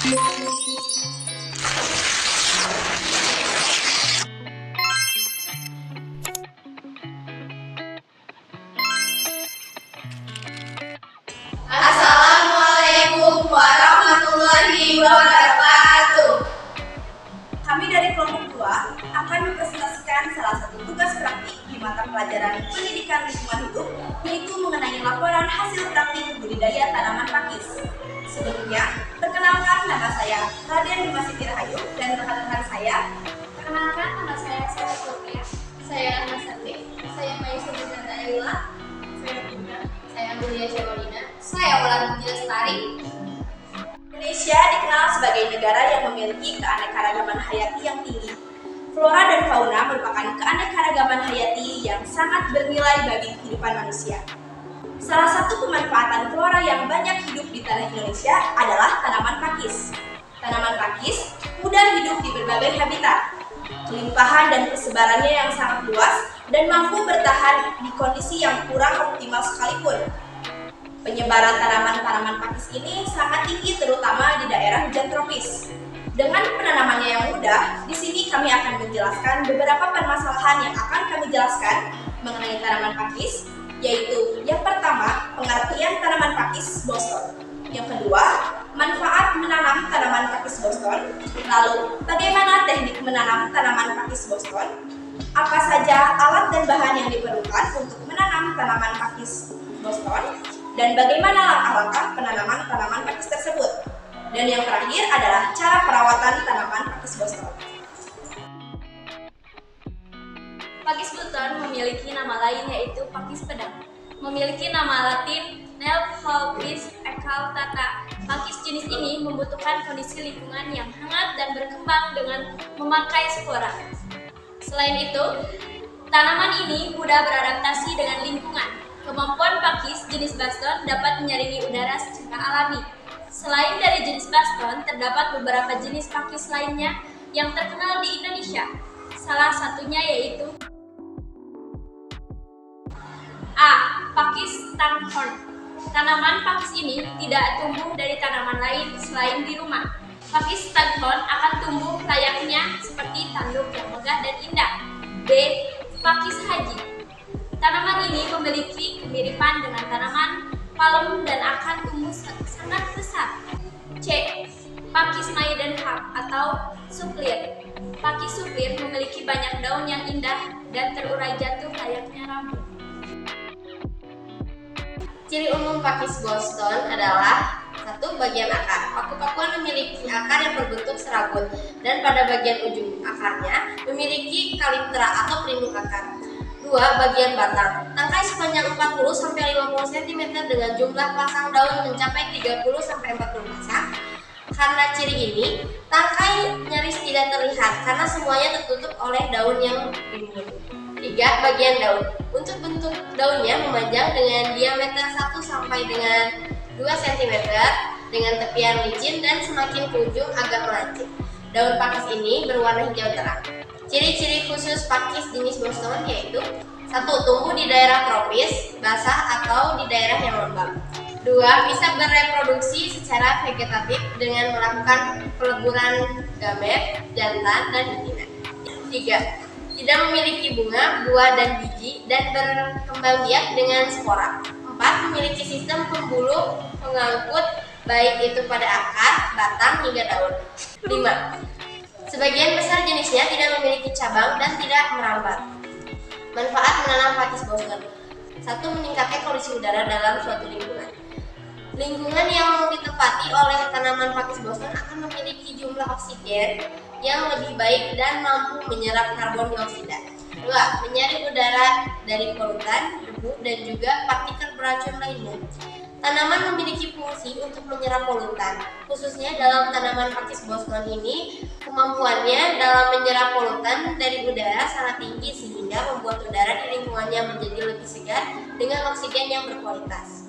Assalamualaikum warahmatullahi wabarakatuh. Kami dari kelompok 2 akan mempresentasikan salah satu tugas praktik di mata pelajaran pendidikan lingkungan hidup, yaitu mengenai laporan hasil praktik budidaya tanaman pakis. Sebelumnya, perkenalkan, nama saya Raden Dimas Siti Rahayu dan rekan-rekan saya. Perkenalkan, nama saya Sarah Sophia. Saya Ahmad Sati. Saya Maisa Bizanda Ayla. Saya Bunda. Saya Amelia Syawalina. Saya Wulan Lestari. Indonesia dikenal sebagai negara yang memiliki keanekaragaman hayati yang tinggi. Flora dan fauna merupakan keanekaragaman hayati yang sangat bernilai bagi kehidupan manusia. Salah satu pemanfaatan flora yang banyak hidup di tanah Indonesia adalah tanaman pakis. Tanaman pakis mudah hidup di berbagai habitat. Kelimpahan dan persebarannya yang sangat luas dan mampu bertahan di kondisi yang kurang optimal sekalipun. Penyebaran tanaman-tanaman pakis ini sangat tinggi terutama di daerah hujan tropis. Dengan penanamannya yang mudah, di sini kami akan menjelaskan beberapa permasalahan yang akan kami jelaskan mengenai tanaman pakis, yaitu yang pertama, pengertian tanaman pakis Boston. Yang kedua, manfaat menanam tanaman pakis Boston. Lalu, bagaimana teknik menanam tanaman pakis Boston? Apa saja alat dan bahan yang diperlukan untuk menanam tanaman pakis Boston? Dan bagaimana langkah-langkah penanaman tanaman pakis tersebut? Dan yang terakhir adalah cara perawatan tanaman pakis Boston. Pakis Boston memiliki nama lain yaitu pakis pedang. Memiliki nama Latin Nelphalpis eclatata. Pakis jenis ini membutuhkan kondisi lingkungan yang hangat dan berkembang dengan memakai spora. Selain itu, tanaman ini mudah beradaptasi dengan lingkungan. Kemampuan pakis jenis Boston dapat menyaringi udara secara alami. Selain dari jenis Boston, terdapat beberapa jenis pakis lainnya yang terkenal di Indonesia. Salah satunya yaitu A. Pakis Tanghorn. Tanaman pakis ini tidak tumbuh dari tanaman lain selain di rumah. Pakis Tanghorn akan tumbuh layaknya seperti tanduk yang megah dan indah. B. Pakis Haji. Tanaman ini memiliki kemiripan dengan tanaman palem dan akan tumbuh sangat besar. C. Pakis Maidenhaft atau suplir. Pakis suplir memiliki banyak daun yang indah dan terurai jatuh layaknya rambut. Ciri umum pakis Boston adalah 1. Bagian akar. Paku-pakuan memiliki akar yang berbentuk serabut dan pada bagian ujung akarnya memiliki kaliptra atau pelindung akar. 2. Bagian batang. Tangkai sepanjang 40-50 cm dengan jumlah pasang daun mencapai 30-40 pasang. Karena ciri ini, tangkai nyaris tidak terlihat karena semuanya tertutup oleh daun yang rimbun. 3. Bagian daun. Untuk bentuk daunnya memanjang dengan diameter 1 sampai dengan 2 cm dengan tepian licin dan semakin ke ujung agak melancip. Daun pakis ini berwarna hijau terang. Ciri-ciri khusus pakis jenis Boston yaitu 1. Tumbuh di daerah tropis, basah atau di daerah yang lembab. 2. Bisa bereproduksi secara vegetatif dengan melakukan peleburan gamet, jantan, dan betina. 3. Tidak memiliki bunga, buah, dan biji dan berkembang biak dengan spora. 4. Memiliki sistem pembuluh pengangkut baik itu pada akar, batang, hingga daun. 5. Sebagian besar jenisnya tidak memiliki cabang dan tidak merambat. Manfaat menanam pakis Boston. 1. Meningkatkan kondisi udara dalam suatu lingkungan. Lingkungan yang ditempati oleh tanaman pakis Boston akan memiliki jumlah oksigen yang lebih baik dan mampu menyerap karbon dioksida. 2. Menyaring udara dari polutan, debu, dan juga partikel beracun lainnya. Tanaman memiliki fungsi untuk menyerap polutan, khususnya dalam tanaman pakis Boston ini, kemampuannya dalam menyerap polutan dari udara sangat tinggi sehingga membuat udara di lingkungannya menjadi lebih segar dengan oksigen yang berkualitas.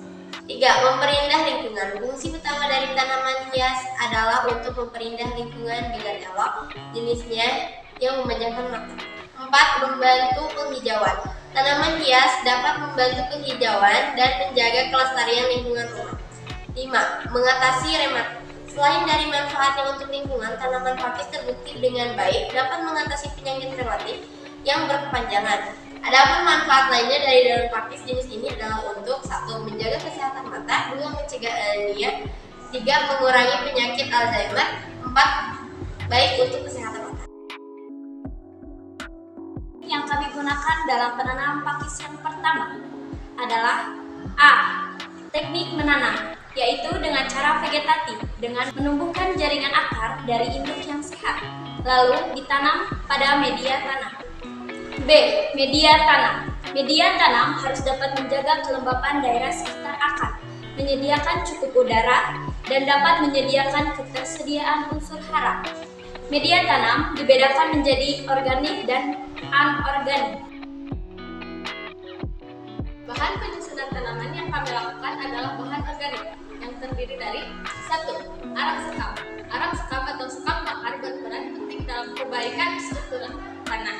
3. Memperindah lingkungan. Fungsi utama dari tanaman hias adalah untuk memperindah lingkungan dengan elok, jenisnya yang memanjangkan mata. 4. Membantu penghijauan. Tanaman hias dapat membantu penghijauan dan menjaga kelestarian lingkungan rumah. 5. Mengatasi Selain dari manfaatnya untuk lingkungan, tanaman pakis terbukti dengan baik dapat mengatasi penyakit rematik yang berkepanjangan. Adapun manfaat lainnya dari daun pakis jenis ini adalah untuk 1. Menjaga kesehatan mata, 2. Mencegah anemia, 3. Mengurangi penyakit Alzheimer, 4. Baik untuk kesehatan mata. Yang kami gunakan dalam penanaman pakis yang pertama adalah A. Teknik menanam, yaitu dengan cara vegetatif dengan menumbuhkan jaringan akar dari induk yang sehat, lalu ditanam pada media tanam. B. Media tanam. Media tanam harus dapat menjaga kelembapan daerah sekitar akar, menyediakan cukup udara, dan dapat menyediakan ketersediaan unsur hara. Media tanam dibedakan menjadi organik dan anorganik. Bahan penyusunan tanaman yang kami lakukan adalah bahan organik yang terdiri dari 1. Arang sekam. Arang sekam atau sekam bakar berperan penting dalam perbaikan struktur tanah.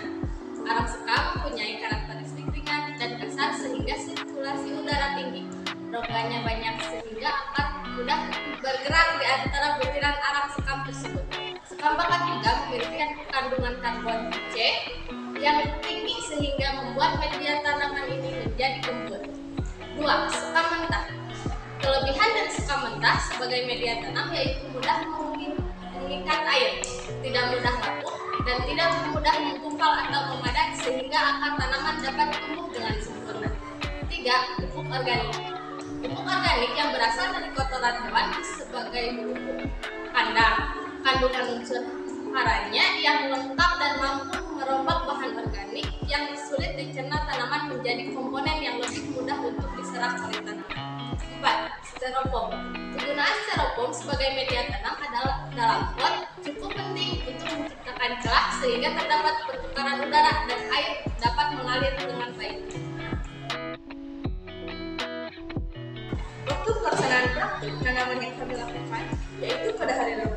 Arang sekam mempunyai karakteristik ringan dan kasar sehingga sirkulasi udara tinggi. Rongganya banyak sehingga akar mudah bergerak di antara butiran arang sekam tersebut. Sekam bakar juga memiliki kandungan karbon C yang tinggi sehingga membuat media tanaman ini menjadi gembur. 2. Sekam mentah. Kelebihan dari sekam mentah sebagai media tanam yaitu mudah mengikat air, tidak mudah lapuk, dan tidak mudah menggumpal atau memadat sehingga akar tanaman dapat tumbuh dengan sempurna. 3. Pupuk organik. Pupuk organik yang berasal dari kotoran hewan sebagai pupuk kandang. Kandungan unsur haranya yang lengkap dan mampu merombak bahan organik yang sulit dicerna tanaman menjadi komponen yang lebih mudah untuk diserap oleh tanaman. 4. Styrofoam. Penggunaan styrofoam sebagai media tanam adalah dalam pot cukup penting untuk menciptakan celah sehingga terdapat pertukaran udara dan air dapat mengalir dengan baik. Waktu pelaksanaan praktik tanaman yang kami lakukan yaitu pada hari Rabu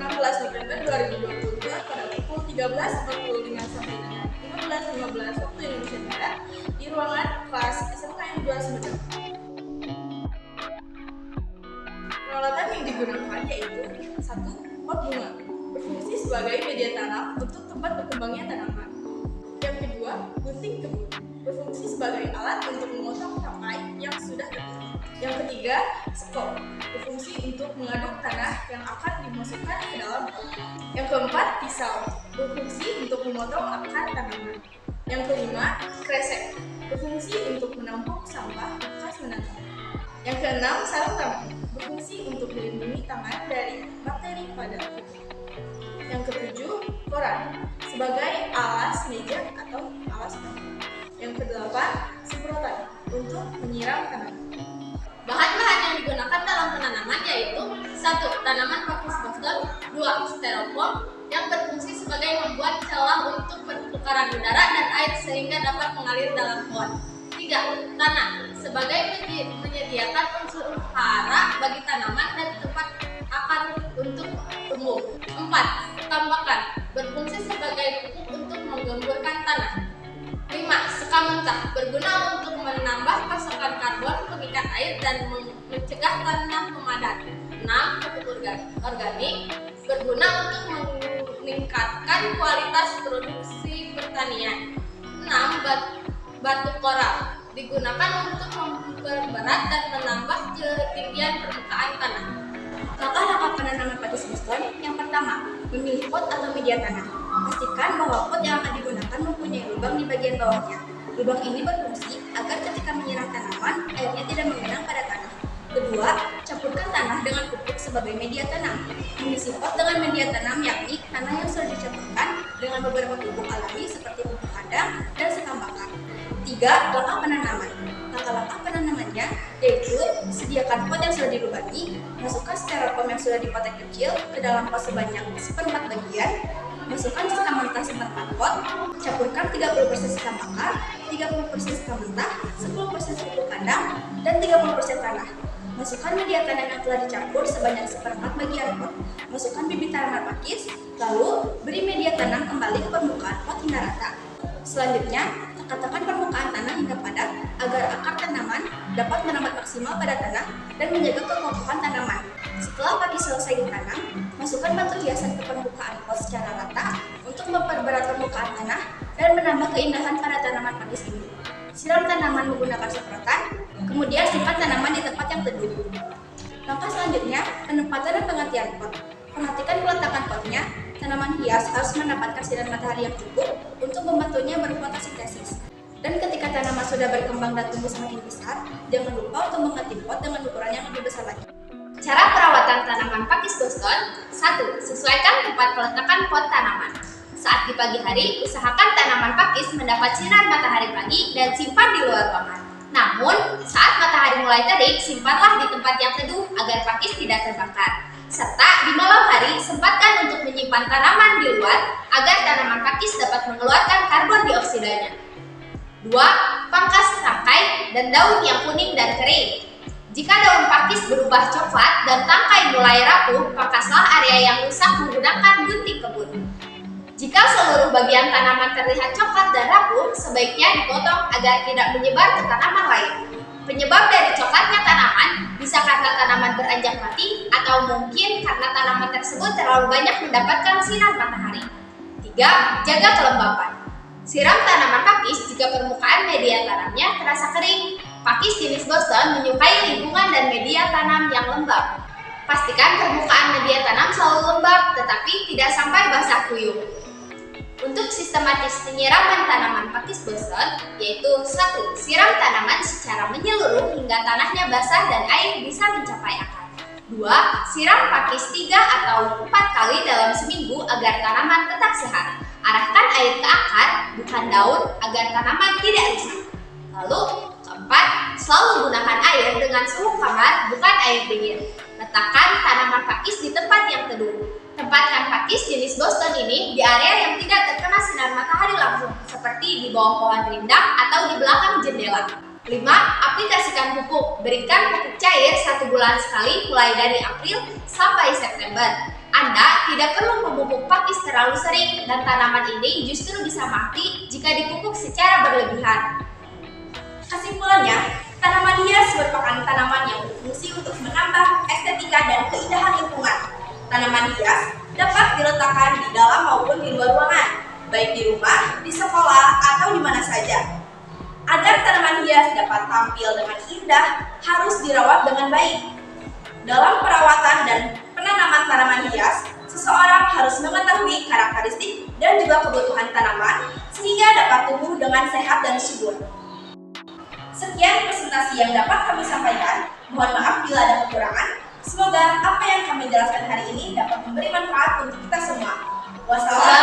16 November 2022 pada pukul 13.45 sampai dengan 15.15 waktu Indonesia Barat di ruangan kelas SMKN 2 Sumedang. Peralatan yang digunakan yaitu 1. Pot bunga, berfungsi sebagai media tanam untuk tempat berkembangnya tanaman. Yang kedua, gunting kebun, berfungsi sebagai alat untuk memotong tangkai yang sudah kering. Yang ketiga, skop, berfungsi untuk mengaduk tanah yang akan dimasukkan ke dalam pot. Yang keempat, pisau, berfungsi untuk memotong akar tanaman. Yang kelima, kresek, berfungsi untuk menampung sampah bekas menanam. Yang keenam, sarung tangan, berfungsi untuk melindungi tangan dari bakteri pada kulit. Yang ketujuh, koran, sebagai alas meja atau alas tanah. Yang kedelapan, semprotan, untuk menyiram tanaman. Bahan-bahan yang digunakan dalam penanaman yaitu 1. Tanaman pakis Boston, 2. Styrofoam yang berfungsi sebagai membuat celah untuk pertukaran udara dan air sehingga dapat mengalir dalam pot. 3. Tanah sebagai menyediakan unsur hara bagi tanaman dan tempat akar untuk tumbuh. 4. Sekam bakar berfungsi sebagai pupuk untuk menggemburkan tanah. 5. Sekam mentah berguna untuk menambah pasokan karbon, mengikat air, dan mencegah tanah memadat. 6. Pupuk organik berguna untuk meningkatkan kualitas produksi pertanian. 6. Batu koral digunakan untuk memperberat dan menambah ketinggian permukaan tanah. Langkah-langkah penanaman pakis Boston. Yang pertama, memilih pot atau media tanam. Pastikan bahwa pot yang akan digunakan mempunyai lubang di bagian bawahnya. Lubang ini berfungsi agar ketika menyiram tanaman, airnya tidak mengenang pada tanah. Kedua, campurkan tanah dengan pupuk sebagai media tanam. Mengisi pot dengan media tanam yakni tanah yang sudah dicampurkan dengan beberapa pupuk alami seperti pupuk kandang dan sekam bakar. 3. Langkah penanaman. Langkah-langkah penanamannya yaitu sediakan pot yang sudah dilubangi, masukkan styrofoam yang sudah dipotek kecil ke dalam pot sebanyak 1/4 bagian, masukkan sekam mentah seperempat pot, campurkan 30% sekam bakar, 30% sekam mentah, 10% pupuk kandang, dan 30% tanah. Masukkan media tanam yang telah dicampur sebanyak 1/4 bagian pot, masukkan bibit tanaman pakis, lalu beri media tanam kembali ke permukaan pot hingga rata. Selanjutnya, tekatkan permukaan tanah hingga padat agar akar tanaman dapat merambat maksimal pada tanah dan menjaga kekokohan tanaman. Setelah pakis selesai selesai ditanam, masukkan batu hiasan ke permukaan pot secara rata untuk memperberat permukaan tanah dan menambah keindahan pada tanaman pakis ini. Siram tanaman menggunakan semprotan, kemudian simpan tanaman di tempat yang teduh. Langkah selanjutnya, penempatan dan penggantian pot. Perhatikan peletakan potnya. Tanaman hias harus mendapatkan sinar matahari yang cukup untuk membantunya berfotosintesis. Dan ketika tanaman sudah berkembang dan tumbuh semakin besar, jangan lupa untuk mengganti pot dengan ukuran yang lebih besar lagi. Cara perawatan tanaman pakis Boston. 1. Sesuaikan tempat peletakan pot tanaman. Saat di pagi hari, usahakan tanaman pakis mendapat sinar matahari pagi dan simpan di luar ruangan. Namun, saat matahari mulai terik, simpanlah di tempat yang teduh agar pakis tidak terbakar. Serta di malam hari, sempatkan untuk menyimpan tanaman di luar agar tanaman pakis dapat mengeluarkan karbon dioksidanya. 2. Pangkas tangkai dan daun yang kuning dan kering. Jika daun pakis berubah coklat dan tangkai mulai rapuh, pangkaslah area yang rusak menggunakan gunting kebun. Jika seluruh bagian tanaman terlihat coklat dan rapuh, sebaiknya dipotong agar tidak menyebar ke tanaman lain. Penyebab dari coklatnya tanaman bisa karena tanaman beranjak mati atau mungkin karena tanaman tersebut terlalu banyak mendapatkan sinar matahari. 3. Jaga kelembapan. Siram tanaman pakis jika permukaan media tanamnya terasa kering. Pakis jenis Boston menyukai lingkungan dan media tanam yang lembab. Pastikan permukaan media tanam selalu lembab tetapi tidak sampai basah kuyup. Untuk sistematis penyiraman tanaman pakis Boston, yaitu 1. Siram tanaman secara menyeluruh hingga tanahnya basah dan air bisa mencapai akar. 2. Siram pakis 3 atau 4 kali dalam seminggu agar tanaman tetap sehat. Arahkan air ke akar, bukan daun, agar tanaman tidak rusak. Lalu, keempat, selalu gunakan air dengan suhu kamar, bukan air dingin. Letakkan tanaman pakis di tempat yang teduh. Tempatkan pakis jenis Boston ini di area yang tidak terkena sinar matahari langsung, seperti di bawah pohon rindang atau di belakang jendela. 5. Aplikasikan pupuk. Berikan pupuk cair 1 bulan sekali mulai dari April sampai September. Anda tidak perlu memupuk pakis terlalu sering dan tanaman ini justru bisa mati jika dipupuk secara berlebihan. Kesimpulannya, tanaman hias merupakan tanaman yang berfungsi untuk menambah estetika dan keindahan lingkungan. Tanaman hias dapat diletakkan di dalam maupun di luar ruangan, baik di rumah, di sekolah, atau di mana saja. Agar tanaman hias dapat tampil dengan indah, harus dirawat dengan baik. Dalam perawatan dan penanaman tanaman hias, seseorang harus mengetahui karakteristik dan juga kebutuhan tanaman sehingga dapat tumbuh dengan sehat dan subur. Sekian presentasi yang dapat kami sampaikan. Mohon maaf bila ada kekurangan. Semoga apa yang kami jelaskan hari ini dapat memberi manfaat untuk kita semua. Wassalamualaikum.